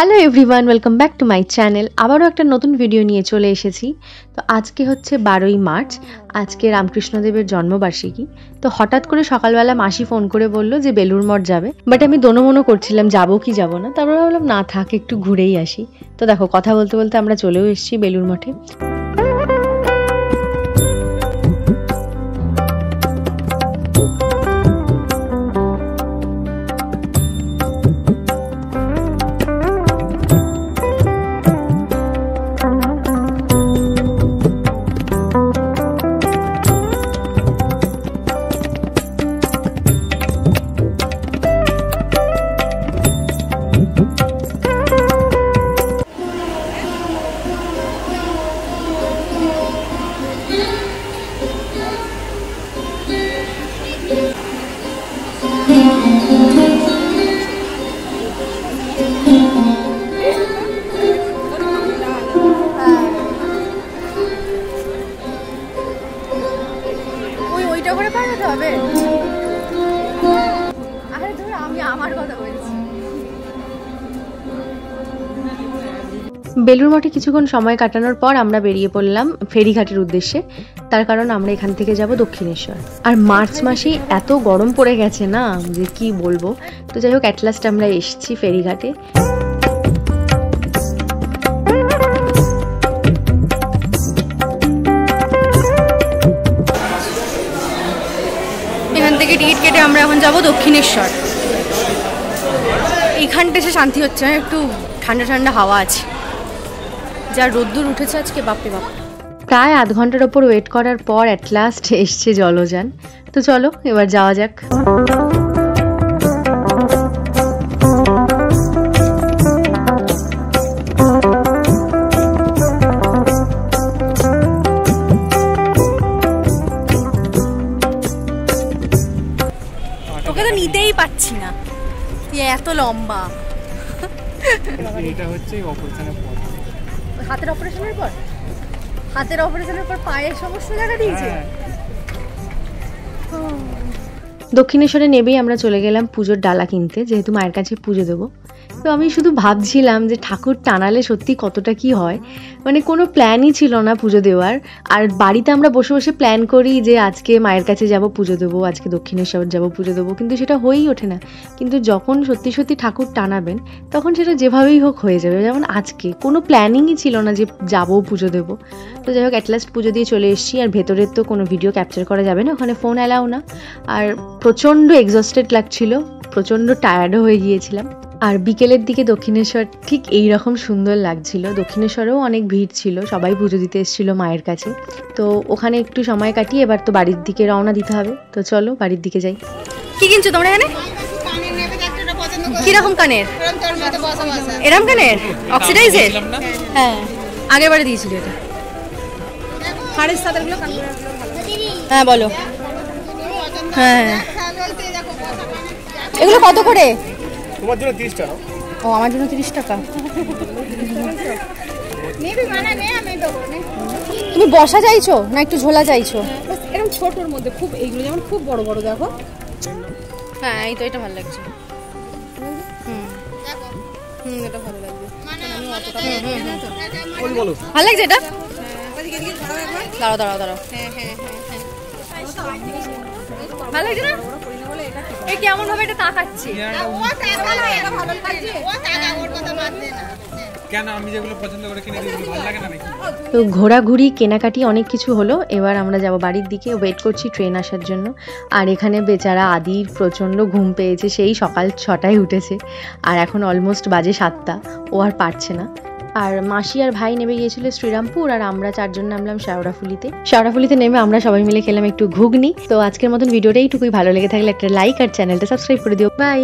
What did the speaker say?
Hello everyone, welcome back to my channel. আবারও একটা নতুন ভিডিও নিয়ে চলে এসেছি। তো আজকে হচ্ছে 12ই মার্চ, আজকে রামকৃষ্ণদেবের জন্মবার্ষিকী। তো হঠাৎ করে সকালবেলা মাসি ফোন করে বলল যে বেলুড় মঠ যাবে, বাট আমি দোনোমনো করছিলাম যাবো কি যাবো না। তারপর ভাবলাম না থাক, একটু ঘুরেই আসি। তো দেখো কথা বলতে বলতে আমরা চলেও এসেছি বেলুড় মঠে। বেলুড় মঠে কিছুক্ষণ সময় কাটানোর পর আমরা বেরিয়ে পড়লাম ফেরিঘাটের উদ্দেশ্যে। তার কারণ আমরা এখান থেকে যাব দক্ষিণেশ্বর। আর মার্চ মাসে এত গরম পড়ে গেছে না যে কি বলবো। তো যাই হোক, অ্যাট লাস্ট আমরা এসেছি ফেরিঘাটে। এখান থেকে টিকিট কেটে আমরা এখন যাব দক্ষিণেশ্বর। এইখানটা এসে শান্তি হচ্ছে না, একটু ঠান্ডা ঠান্ডা হাওয়া আছে। যা রোদ্দুর উঠেছে আজকে, বাপরে বাপ। প্রায় আধ ঘন্টার ওপর ওয়েট করার পর অ্যাট লাস্ট এসছে জলযান। তো চলো এবার যাওয়া যাক। ওকে তো নিতেই পাচ্ছি না, এত লম্বা। এটা হচ্ছে অপারেশনের পর, হাতের অপারেশনের পর, হাতের অপারেশনের পর পায়ের সমস্ত জায়গা দিয়েছে। দক্ষিণেশ্বরে নেবেই আমরা চলে গেলাম পুজোর ডালা কিনতে, যেহেতু মায়ের কাছে পুজো দেবো। তো আমি শুধু ভাবছিলাম যে ঠাকুর টানালে সত্যি কতটা কি হয়। মানে কোনো প্ল্যানই ছিল না পুজো দেওয়ার। আর বাড়িতে আমরা বসে বসে প্ল্যান করি যে আজকে মায়ের কাছে যাব পুজো দেবো, আজকে দক্ষিণেশ্বর যাব পুজো দেবো, কিন্তু সেটা হয়েই ওঠে না। কিন্তু যখন সত্যি সত্যি ঠাকুর টানাবেন তখন সেটা যেভাবেই হোক হয়ে যাবে। যেমন আজকে কোনো প্ল্যানিংই ছিল না যে যাবো পুজো দেবো। তো যাই হোক, অ্যাট লাস্ট পুজো দিয়ে চলে এসেছি। আর ভেতরের তো কোনো ভিডিও ক্যাপচার করা যাবে না, ওখানে ফোন অ্যালাউ না। আর প্রচণ্ড এক্সস্টেড লাগছিল, প্রচণ্ড টায়ার্ডও হয়ে গিয়েছিলাম। আর বিকেলের দিকে দক্ষিণেশ্বর ঠিক এই রকম সুন্দর লাগছিল। দক্ষিণেশ্বরেও অনেক ভিড় ছিল, সবাই পুজো দিতে এসেছিল মায়ের কাছে। তো ওখানে একটু সময় কাটিয়ে এবার তো বাড়ির দিকে রওনা দিতে হবে। তো চলো বাড়ির দিকে যাই। কি কিনছো তোমরা এখানে? কিরকম কানের? এরম কানের অক্সিডাইজের? হ্যাঁ, আগের বারে দিয়েছিল এটা। হ্যাঁ বলো। হ্যাঁ, এগুলো কত করে? তোমার জন্য 30 টাকা। ও, আমার জন্য 30 টাকা। তুমি বসা চাইছো না একটু ঝোলা চাইছো? এরকম ছোটর মধ্যে খুব, এইগুলো যেমন খুব বড় বড় দেখো। হ্যাঁ, এই তো এটা ভালো লাগছে। এটা ভালো লাগবে। ভালো লাগছে এটা। দাঁড়াও দাঁড়াও দাঁড়াও, ভালো লাগছে না? এই কেমন ভাবে এটা তাকাচ্ছে। তো ঘোরাঘুরি কেনাকাটি অনেক কিছু হলো। এবার আমরা যাব বাড়ির দিকে, ওয়েট করছি ট্রেন আসার জন্য। আর এখানে বেচারা আদির প্রচণ্ড ঘুম পেয়েছে, সেই সকাল 6টায় উঠেছে। আর এখন অলমোস্ট বাজে 7টা, ও আর পারছে না। আর মাসি আর ভাই নেমে গিয়েছিল শ্রীরামপুর, আর আমরা 4 জন নামলাম শেওড়াফুলিতে নেমে আমরা সবাই মিলে খেলাম একটু ঘুগনি। তো আজকের মতন ভিডিওটা এইটুকুই। ভালো লেগে থাকলে একটা লাইক আর চ্যানেলটা সাবস্ক্রাইব করে দিও। বাই।